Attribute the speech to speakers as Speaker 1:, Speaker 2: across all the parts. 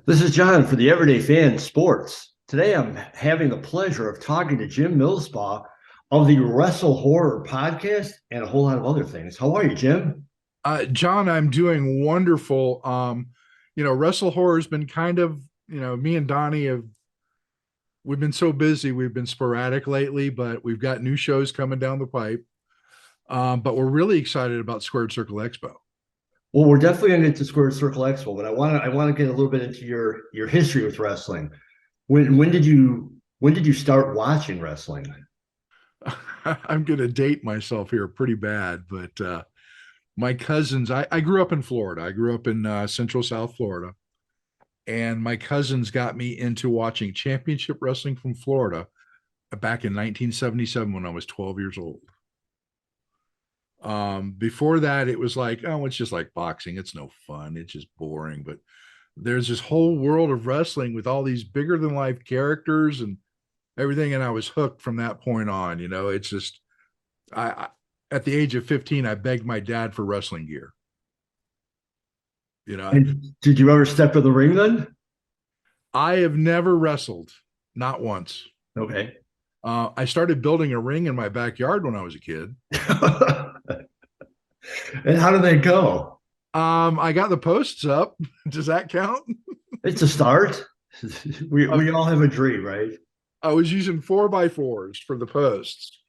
Speaker 1: This is John for the Everyday Fan Sports. Today I'm having the pleasure of talking to Jim Millspaugh of the Wrestle Horror podcast and a whole lot of other things. How are you, Jim?
Speaker 2: John, I'm doing wonderful. Wrestle Horror has been kind of, me and Donnie we've been so busy. We've been sporadic lately, but we've got new shows coming down the pipe. But we're really excited about Squared Circle Expo.
Speaker 1: Well, we're definitely going to get to Squared Circle Expo, but I want to get a little bit into your history with wrestling. When did you start watching wrestling?
Speaker 2: I'm going to date myself here pretty bad, but my cousins, I grew up in Florida. I grew up in Central South Florida, and my cousins got me into watching championship wrestling from Florida back in 1977 when I was 12 years old. Before that, it was like, oh, it's just like boxing. It's no fun. It's just boring. But there's this whole world of wrestling with all these bigger than life characters and everything. And I was hooked from that point on. It's just, I at the age of 15, I begged my dad for wrestling gear. You know,
Speaker 1: And did you ever step in the ring then?
Speaker 2: I have never wrestled, not once.
Speaker 1: Okay.
Speaker 2: I started building a ring in my backyard when I was a kid.
Speaker 1: And how did that go?
Speaker 2: I got the posts up. Does that count?
Speaker 1: It's a start. We
Speaker 2: Uh,
Speaker 1: we all have a dream, right?
Speaker 2: I was using 4x4s for the posts.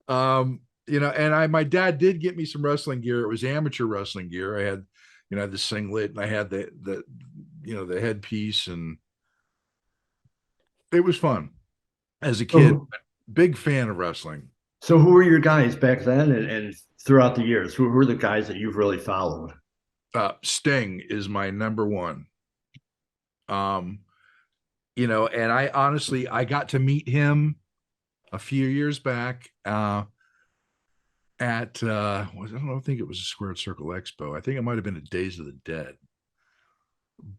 Speaker 2: And my dad did get me some wrestling gear. It was amateur wrestling gear. I had, the singlet and I had the headpiece, and it was fun as a kid.
Speaker 1: So,
Speaker 2: Big fan of wrestling.
Speaker 1: so who were your guys back then and throughout the years? Who were the guys that you've really followed?
Speaker 2: Sting is my number one. Um, and I honestly I got to meet him a few years back at I don't think it was a Squared Circle Expo. I think it might have been a Days of the Dead.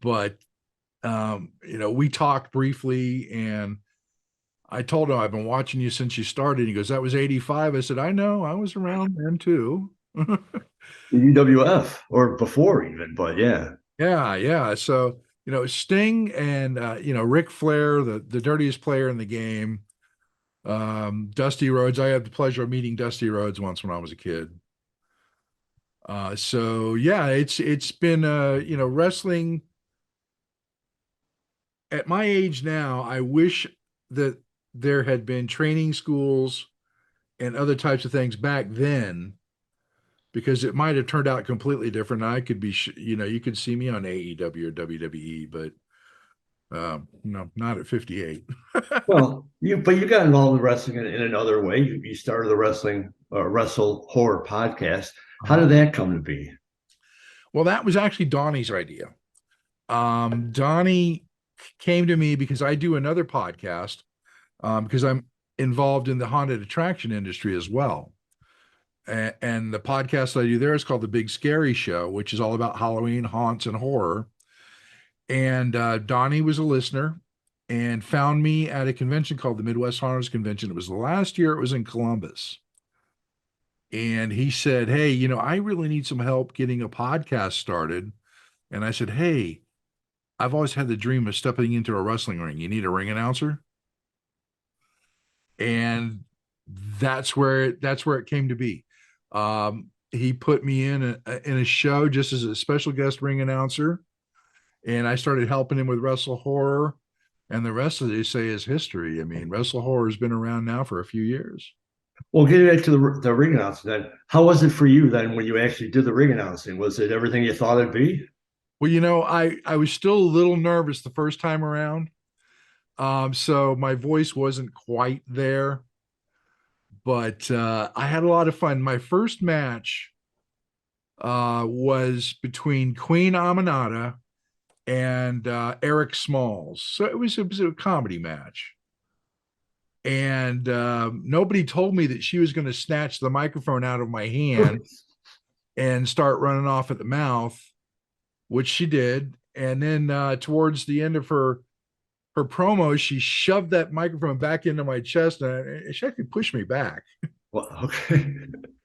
Speaker 2: But we talked briefly, and I told him I've been watching you since you started. He goes, "That was '85." I said, "I know, I was around then too."
Speaker 1: The UWF or before even, but yeah.
Speaker 2: Yeah, yeah. So, Sting and Ric Flair, the dirtiest player in the game. Dusty Rhodes. I had the pleasure of meeting Dusty Rhodes once when I was a kid. So yeah, it's been wrestling at my age now. I wish that there had been training schools and other types of things back then, because it might have turned out completely different. I could be, you could see me on AEW or WWE, but no, not at 58.
Speaker 1: Well, you got involved in wrestling in another way. You started the Wrestle Horror podcast. How
Speaker 2: Uh-huh.
Speaker 1: did that come to be?
Speaker 2: Well, that was actually Donnie's idea. Donnie came to me because I do another podcast, because I'm involved in the haunted attraction industry as well. And the podcast I do there is called The Big Scary Show, which is all about Halloween, haunts, and horror. And Donnie was a listener and found me at a convention called the Midwest Haunters Convention. It was the last year, it was in Columbus. And he said, "Hey, I really need some help getting a podcast started." And I said, "Hey, I've always had the dream of stepping into a wrestling ring. You need a ring announcer?" And that's where it came to be. He put me in a show just as a special guest ring announcer, and I started helping him with Wrestle Horror, and the rest of it, say, is history. I mean, Wrestle Horror has been around now for a few years.
Speaker 1: Well, getting back to the ring announcing, then how was it for you then when you actually did the ring announcing? Was it everything you thought it'd be?
Speaker 2: Well, I was still a little nervous the first time around. So my voice wasn't quite there, but I had a lot of fun. My first match was between Queen Aminata and Eric Smalls. So it was a comedy match. And nobody told me that she was going to snatch the microphone out of my hand and start running off at the mouth, which she did. And then towards the end of her promo, she shoved that microphone back into my chest, and she actually pushed me back.
Speaker 1: Well, okay.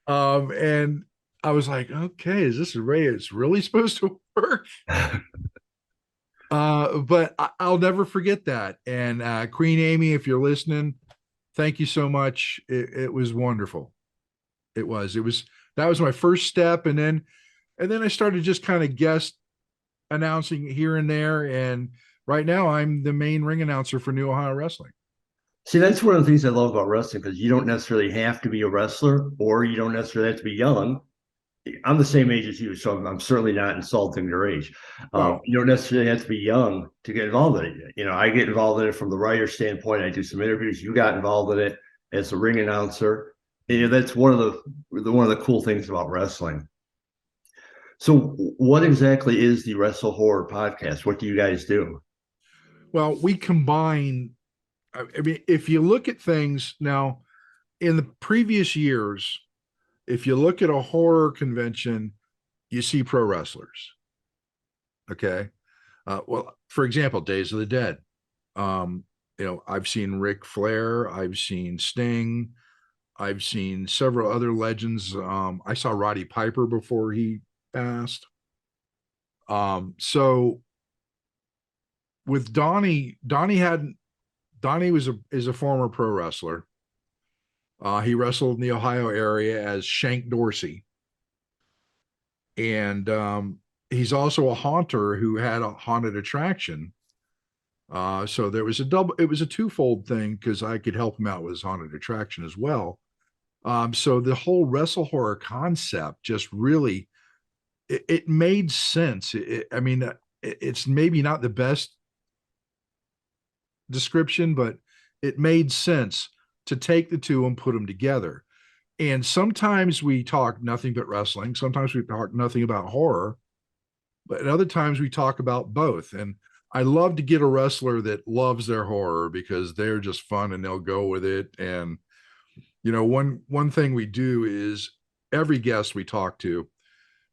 Speaker 2: And I was like, okay, is this a way it's really supposed to work? But I'll never forget that. And Queen Amy, if you're listening, thank you so much. It was wonderful. It was that was my first step, and then I started just kind of guest announcing here and there. And right now, I'm the main ring announcer for New Ohio Wrestling.
Speaker 1: See, that's one of the things I love about wrestling because you don't necessarily have to be a wrestler or you don't necessarily have to be young. I'm the same age as you, so I'm certainly not insulting your age.
Speaker 2: Oh,
Speaker 1: You don't necessarily have to be young to get involved in it. You know, I get involved in it from the writer standpoint. I do some interviews. You got involved in it as a ring announcer. You know, that's one of the cool things about wrestling. So, what exactly is the Wrestle Horror podcast? What do you guys do?
Speaker 2: well, we combine. I mean, if you look at things now in the previous years, if you look at a horror convention, you see pro wrestlers. Okay. Well, for example, Days of the Dead. I've seen Ric Flair, I've seen Sting, I've seen several other legends. I saw Roddy Piper before he passed. So with Donnie is a former pro wrestler. He wrestled in the Ohio area as Shank Dorsey, and he's also a haunter who had a haunted attraction. So it was a twofold thing because I could help him out with his haunted attraction as well. So the whole wrestle horror concept just really, it made sense. I mean, it's maybe not the best description, but it made sense to take the two and put them together. And sometimes we talk nothing but wrestling. Sometimes we talk nothing about horror, but at other times we talk about both. And I love to get a wrestler that loves their horror because they're just fun and they'll go with it. And one thing we do is every guest we talk to,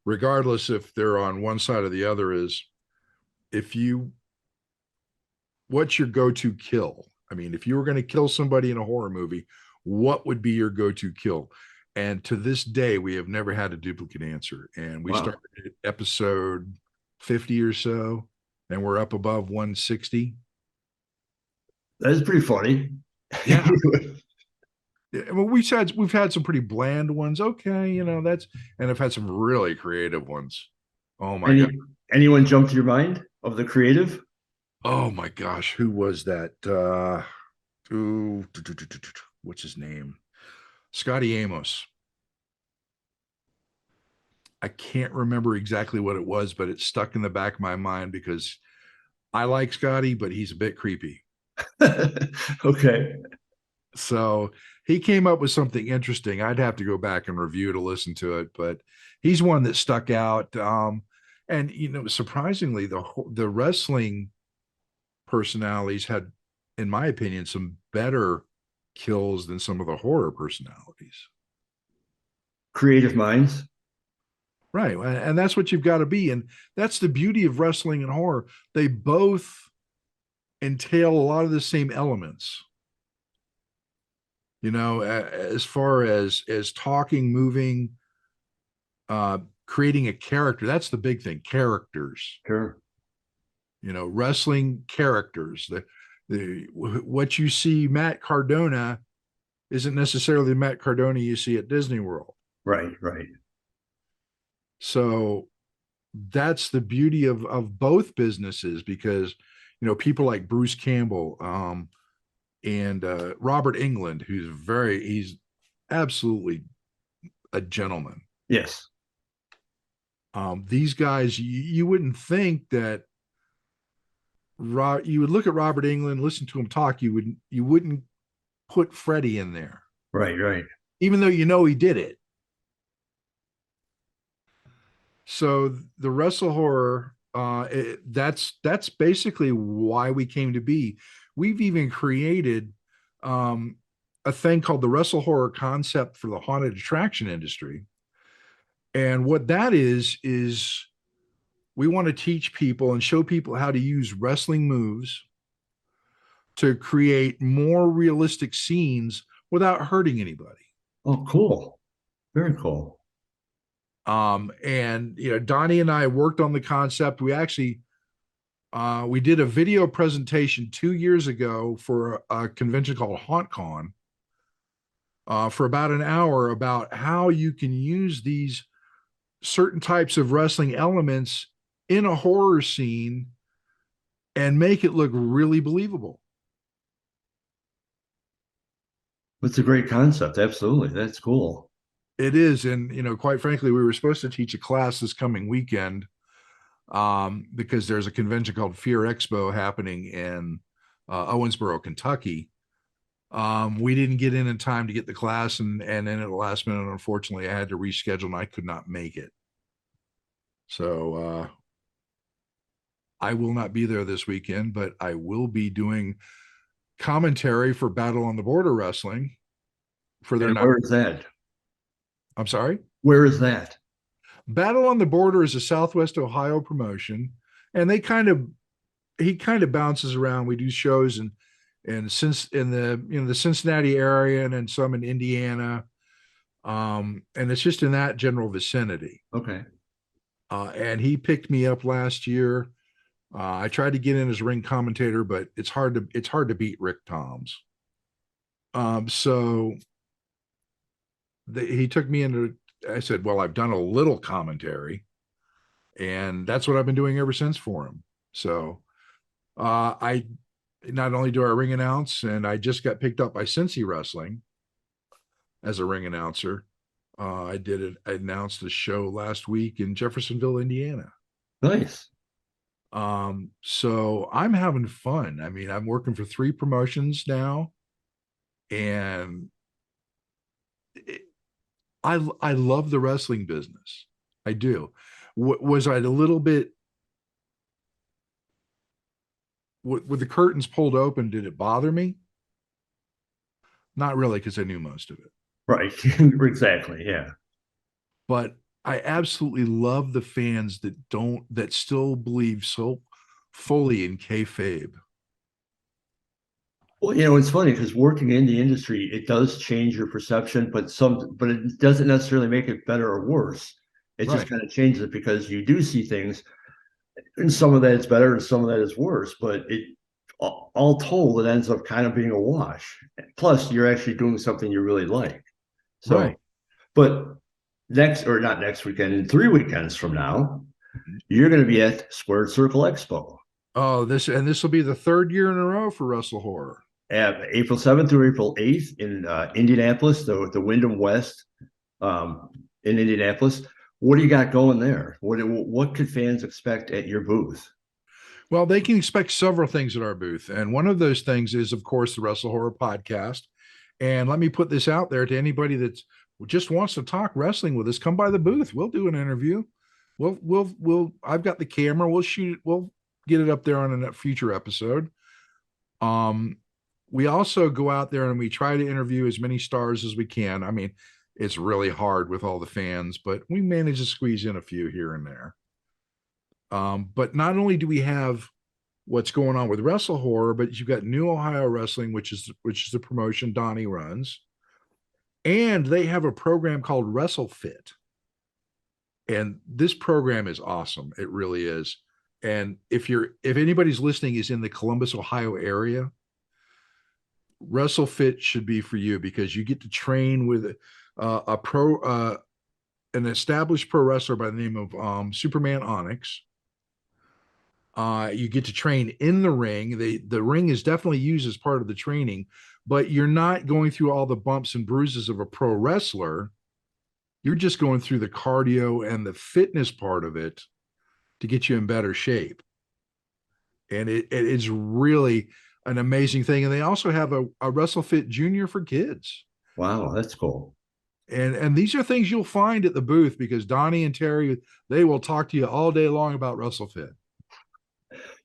Speaker 2: regardless if they're on one side or the other, is if you what's your go-to kill? I mean, if you were going to kill somebody in a horror movie, what would be your go-to kill? And to this day, we have never had a duplicate answer. And we
Speaker 1: Wow,
Speaker 2: started at episode 50 or so, and we're up above 160.
Speaker 1: that is pretty funny.
Speaker 2: Yeah. Well, we've had some pretty bland ones. Okay, and I've had some really creative ones. Oh my god.
Speaker 1: Any anyone jump to your mind of the creative?
Speaker 2: Oh my gosh, who was that? What's his name? Scotty Amos. I can't remember exactly what it was, but it's stuck in the back of my mind because I like Scotty, but he's a bit creepy.
Speaker 1: Okay.
Speaker 2: So he came up with something interesting. I'd have to go back and review to listen to it, but he's one that stuck out. And surprisingly, the wrestling personalities had, in my opinion, some better kills than some of the horror personalities.
Speaker 1: Creative minds.
Speaker 2: Right. And that's what you've got to be. And that's the beauty of wrestling and horror. They both entail a lot of the same elements. As far as talking, moving, creating a character, that's the big thing. Characters.
Speaker 1: Sure.
Speaker 2: Wrestling characters. What you see Matt Cardona isn't necessarily the Matt Cardona you see at Disney World.
Speaker 1: Right, right.
Speaker 2: So that's the beauty of both businesses because people like Bruce Campbell and Robert England, he's absolutely a gentleman.
Speaker 1: Yes.
Speaker 2: These guys, you wouldn't think that you would look at Robert England, listen to him talk, you wouldn't put Freddie in there,
Speaker 1: Right, right.
Speaker 2: even though he did it. So the Wrestle Horror, that's basically why we came to be. We've even created a thing called the Wrestle Horror concept for the haunted attraction industry. And what that is we want to teach people and show people how to use wrestling moves to create more realistic scenes without hurting anybody.
Speaker 1: Oh, cool. Very cool.
Speaker 2: And Donnie and I worked on the concept. We actually We did a video presentation 2 years ago for a convention called HauntCon for about an hour about how you can use these certain types of wrestling elements in a horror scene and make it look really believable.
Speaker 1: It's a great concept. Absolutely. That's cool.
Speaker 2: It is. And, quite frankly, we were supposed to teach a class this coming weekend because there's a convention called Fear Expo happening in Owensboro, Kentucky. We didn't get in time to get the class, and then at the last minute, unfortunately, I had to reschedule and I could not make it. So I will not be there this weekend, but I will be doing commentary for Battle on the Border Wrestling for their
Speaker 1: And where is that?
Speaker 2: I'm sorry?
Speaker 1: Where is that?
Speaker 2: Battle on the Border is a Southwest Ohio promotion, and he kind of bounces around. We do shows and since in the Cincinnati area and then some in Indiana. And it's just in that general vicinity.
Speaker 1: Okay.
Speaker 2: And he picked me up last year. I tried to get in as ring commentator, but it's hard to beat Rick Toms. So he took me into. I said, "Well, I've done a little commentary, and that's what I've been doing ever since for him." So I not only do I ring announce, and I just got picked up by Cincy Wrestling as a ring announcer. I did it. I announced a show last week in Jeffersonville, Indiana.
Speaker 1: Nice.
Speaker 2: So I'm having fun. I mean, I'm working for 3 promotions now, and I love the wrestling business. I do. Was I a little bit with the curtains pulled open? Did it bother me? Not really, because I knew most of it.
Speaker 1: Right. Exactly. Yeah.
Speaker 2: But I absolutely love the fans that still believe so fully in kayfabe.
Speaker 1: Well, it's funny because working in the industry, it does change your perception, but it doesn't necessarily make it better or worse. It just
Speaker 2: Right,
Speaker 1: kind of changes it because you do see things, and some of that is better and some of that is worse. But all told, it ends up kind of being a wash. Plus, you're actually doing something you really like. So,
Speaker 2: right.
Speaker 1: but next or not next weekend, in 3 weekends from now, you're going to be at Squared Circle Expo.
Speaker 2: Oh, this will be the 3rd year in a row for Wrestle Horror.
Speaker 1: April 7th through April 8th in Indianapolis, the Wyndham West in Indianapolis. What do you got going there? What could fans expect at your booth?
Speaker 2: Well, they can expect several things at our booth. And one of those things is, of course, the Wrestle Horror podcast. And let me put this out there to anybody that just wants to talk wrestling with us. Come by the booth. We'll do an interview. I've got the camera. We'll shoot it. We'll get it up there on a future episode. We also go out there and we try to interview as many stars as we can. I mean, it's really hard with all the fans, but we manage to squeeze in a few here and there. But not only do we have what's going on with Wrestle Horror, but you've got New Ohio Wrestling, which is the promotion Donnie runs, and they have a program called Wrestle Fit, and this program is awesome. It really is. And if anybody's listening is in the Columbus, Ohio area, Wrestle Fit should be for you because you get to train with an established pro wrestler by the name of Superman Onyx. You get to train in the ring. The ring is definitely used as part of the training, but you're not going through all the bumps and bruises of a pro wrestler. You're just going through the cardio and the fitness part of it to get you in better shape. And it's really an amazing thing. And they also have a WrestleFit Junior for kids.
Speaker 1: Wow, that's cool.
Speaker 2: And these are things you'll find at the booth because Donnie and Terry, they will talk to you all day long about WrestleFit.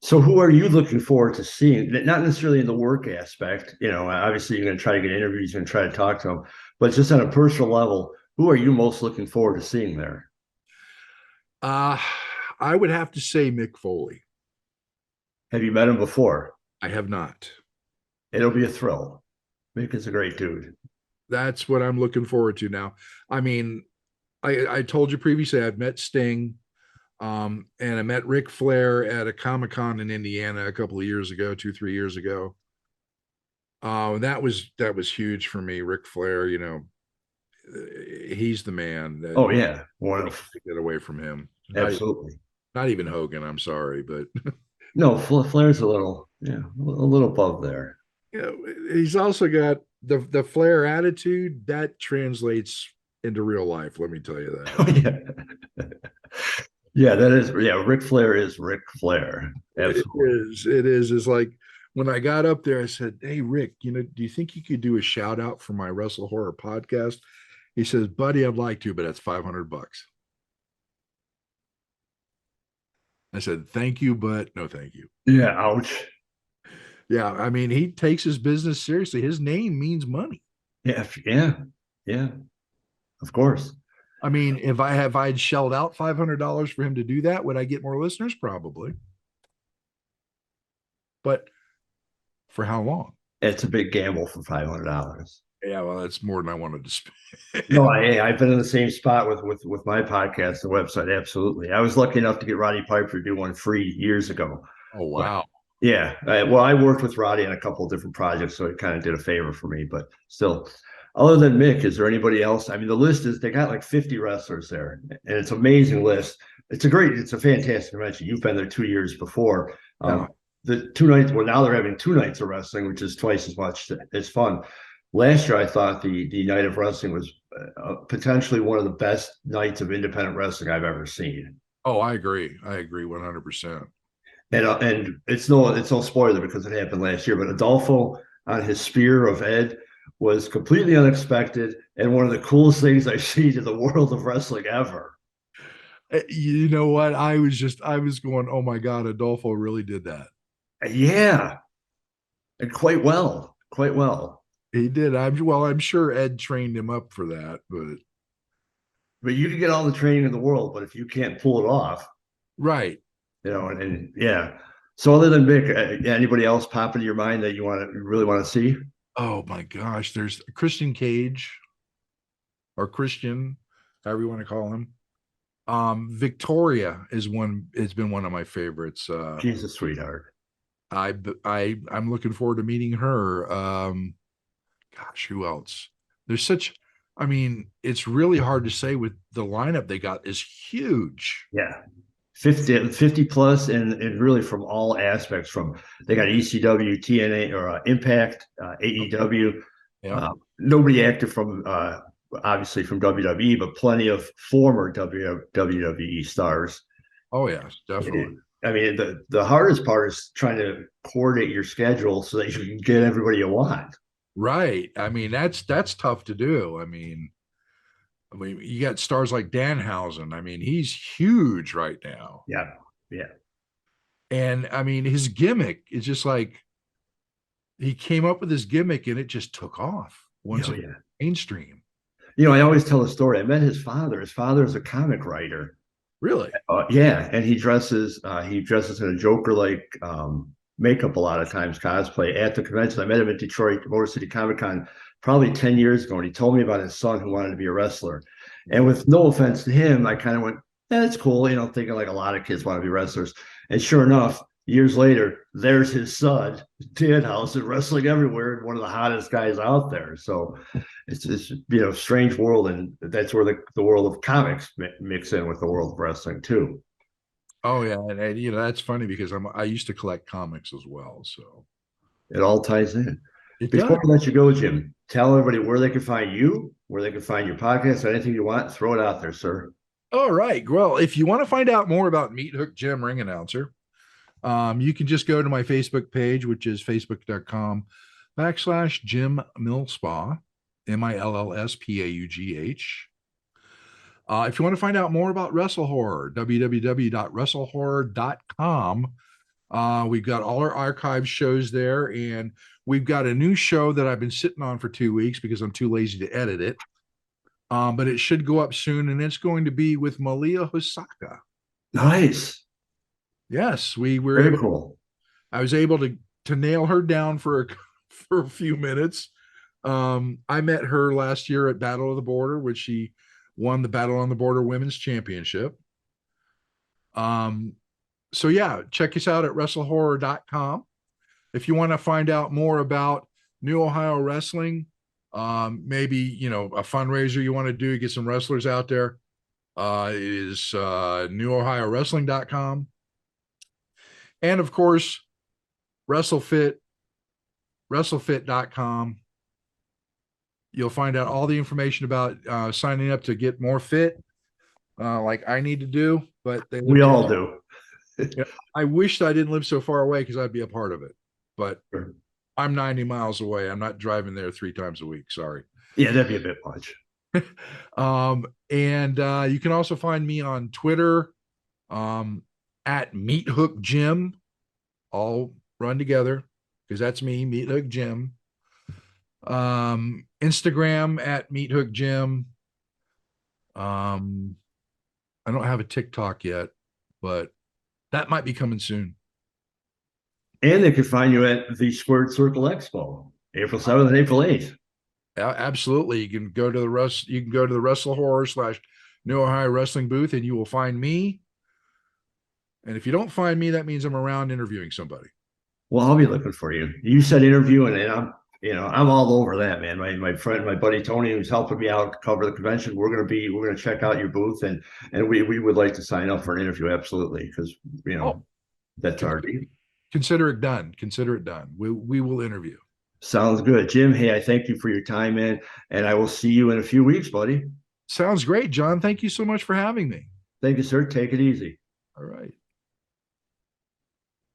Speaker 1: So who are you looking forward to seeing? Not necessarily in the work aspect, obviously you're going to try to get interviews and try to talk to them, but just on a personal level, who are you most looking forward to seeing there?
Speaker 2: I would have to say Mick Foley.
Speaker 1: Have you met him before?
Speaker 2: I have not.
Speaker 1: It'll be a thrill. Mick is a great dude.
Speaker 2: That's what I'm looking forward to now. I mean, I told you previously I've met Sting. And I met Ric Flair at a Comic-Con in Indiana a couple of years ago, 2-3 years ago. That was huge for me. Ric Flair, he's the man. That
Speaker 1: Oh yeah, one
Speaker 2: can't
Speaker 1: of
Speaker 2: get away from him.
Speaker 1: absolutely.
Speaker 2: Not even Hogan. I'm sorry, but
Speaker 1: No, Flair's a little, yeah, a little above there.
Speaker 2: he's also got the Flair attitude that translates into real life. Let me tell you
Speaker 1: Oh
Speaker 2: that.
Speaker 1: yeah, yeah. That is, yeah. Ric Flair is Ric Flair.
Speaker 2: It
Speaker 1: Absolutely.
Speaker 2: is. It is. It's like when I got up there, I said, "Hey, Rick, do you think you could do a shout out for my Wrestle Horror podcast?" He says, "Buddy, I'd like to, but that's $500." I said, "Thank you, but no, thank you."
Speaker 1: Yeah. Ouch.
Speaker 2: Yeah, I mean, he takes his business seriously. His name means money.
Speaker 1: Yeah. Yeah. Yeah. Of course.
Speaker 2: I mean, if I'd shelled out $500 for him to do that, would I get more listeners? Probably. But for how long?
Speaker 1: It's a big gamble for $500.
Speaker 2: Yeah, well, that's more than I wanted to spend.
Speaker 1: No, I've been in the same spot with my podcast, the website. Absolutely. I was lucky enough to get Roddy Piper to do one free years ago.
Speaker 2: Oh,
Speaker 1: But
Speaker 2: wow.
Speaker 1: yeah, well, I worked with Roddy on a couple of different projects, so it kind of did a favor for me. But still, other than Mick, is there anybody else? I mean, the list is they got like 50 wrestlers there, and it's an amazing list. It's a fantastic convention. You've been there 2 years before.
Speaker 2: Yeah.
Speaker 1: The 2 nights, well, now they're having 2 nights of wrestling, which is twice as much. It's fun. Last year, I thought the night of wrestling was potentially one of the best nights of independent wrestling I've ever seen.
Speaker 2: Oh, I agree. I agree 100%.
Speaker 1: And it's no spoiler because it happened last year. But Adolfo on his spear of Ed was completely unexpected and one of the coolest things I've seen in the world of wrestling ever.
Speaker 2: You know what? I was going, oh my God, Adolfo really did that.
Speaker 1: Yeah, and quite well, quite well.
Speaker 2: He did. I'm sure Ed trained him up for that, but
Speaker 1: But you can get all the training in the world, but if you can't pull it off,
Speaker 2: right.
Speaker 1: and yeah. So other than Mick, anybody else pop into your mind that you really want to see?
Speaker 2: Oh my gosh, there's Christian Cage or Christian, however you want to call him. Victoria is one. It's been one of my favorites.
Speaker 1: She's a sweetheart.
Speaker 2: I'm looking forward to meeting her. Gosh, who else? There's such. I mean, it's really hard to say with the lineup they got is huge.
Speaker 1: Yeah. 50 plus and really from all aspects from they got ECW, TNA or Impact, AEW,
Speaker 2: Yeah.
Speaker 1: nobody active from obviously from WWE, but plenty of former WWE stars.
Speaker 2: Oh yes, definitely.
Speaker 1: I mean, the hardest part is trying to coordinate your schedule so that you can get everybody you want.
Speaker 2: Right. I mean, that's tough to do. I mean, you got stars like Danhausen. I mean, he's huge right now.
Speaker 1: Yeah, yeah,
Speaker 2: And I mean, his gimmick is just like he came up with his gimmick and it just took off once
Speaker 1: oh,
Speaker 2: it
Speaker 1: yeah.
Speaker 2: mainstream.
Speaker 1: I always tell the story. I met his father. His father is a comic writer.
Speaker 2: Really?
Speaker 1: Yeah, and he dresses in a Joker like makeup a lot of times, cosplay at the convention. I met him at Detroit Motor City Comic Con probably 10 years ago, and he told me about his son who wanted to be a wrestler. And with no offense to him, I kind of went, that's cool, thinking like a lot of kids want to be wrestlers. And sure enough, years later, there's his son, Danhausen, wrestling everywhere, and one of the hottest guys out there. So it's strange world, and that's where the world of comics mix in with the world of wrestling too.
Speaker 2: Oh yeah, and that's funny because I used to collect comics as well, so
Speaker 1: It all ties in.
Speaker 2: it
Speaker 1: Before
Speaker 2: does.
Speaker 1: I let you go, Jim, tell everybody where they can find you, where they can find your podcast, anything you want. Throw it out there, sir.
Speaker 2: All right. Well, if you want to find out more about Meat Hook Jim Ring Announcer, you can just go to my Facebook page, which is facebook.com/Jim Millspaugh, Millspaugh. If you want to find out more about Wrestle Horror, www.wrestlehorror.com. We've got all our archive shows there, and we've got a new show that I've been sitting on for 2 weeks because I'm too lazy to edit it. But it should go up soon, and it's going to be with Malia Hosaka.
Speaker 1: Nice.
Speaker 2: Yes, we were
Speaker 1: Very
Speaker 2: able.
Speaker 1: cool.
Speaker 2: I was able to nail her down for a few minutes. I met her last year at Battle of the Border, which she won the Battle on the Border Women's Championship. So yeah, check us out at wrestlehorror.com. If you want to find out more about New Ohio Wrestling, maybe, you know, a fundraiser you want to do, get some wrestlers out there, is newohiowrestling.com. And of course, WrestleFit, WrestleFit.com. You'll find out all the information about signing up to get more fit, like I need to do. But
Speaker 1: We all do.
Speaker 2: Yeah, I wished I didn't live so far away because I'd be a part of it. But
Speaker 1: Sure.
Speaker 2: I'm 90 miles away. I'm not driving there 3 times a week. Sorry.
Speaker 1: Yeah, that'd be a bit much.
Speaker 2: And you can also find me on Twitter, at Meat Hook Jim, all run together because that's me, Meat Hook Jim. Instagram at Meat Hook Jim. I don't have a TikTok yet, but that might be coming soon.
Speaker 1: And they can find you at the Squared Circle Expo, April 7th and April 8th.
Speaker 2: Absolutely. You can go to the Wrestle Horror / New Ohio Wrestling booth and you will find me. And if you don't find me, that means I'm around interviewing somebody.
Speaker 1: Well, I'll be looking for you. You said interview, and I'm all over that, man. My friend, my buddy Tony, who's helping me out cover the convention, we're gonna check out your booth, and we would like to sign up for an interview, absolutely, because that's our deal.
Speaker 2: Consider it done. Consider it done. We will interview.
Speaker 1: Sounds good, Jim. Hey, I thank you for your time, man, and I will see you in a few weeks, buddy.
Speaker 2: Sounds great, John. Thank you so much for having me.
Speaker 1: Thank you, sir. Take it easy.
Speaker 2: All right.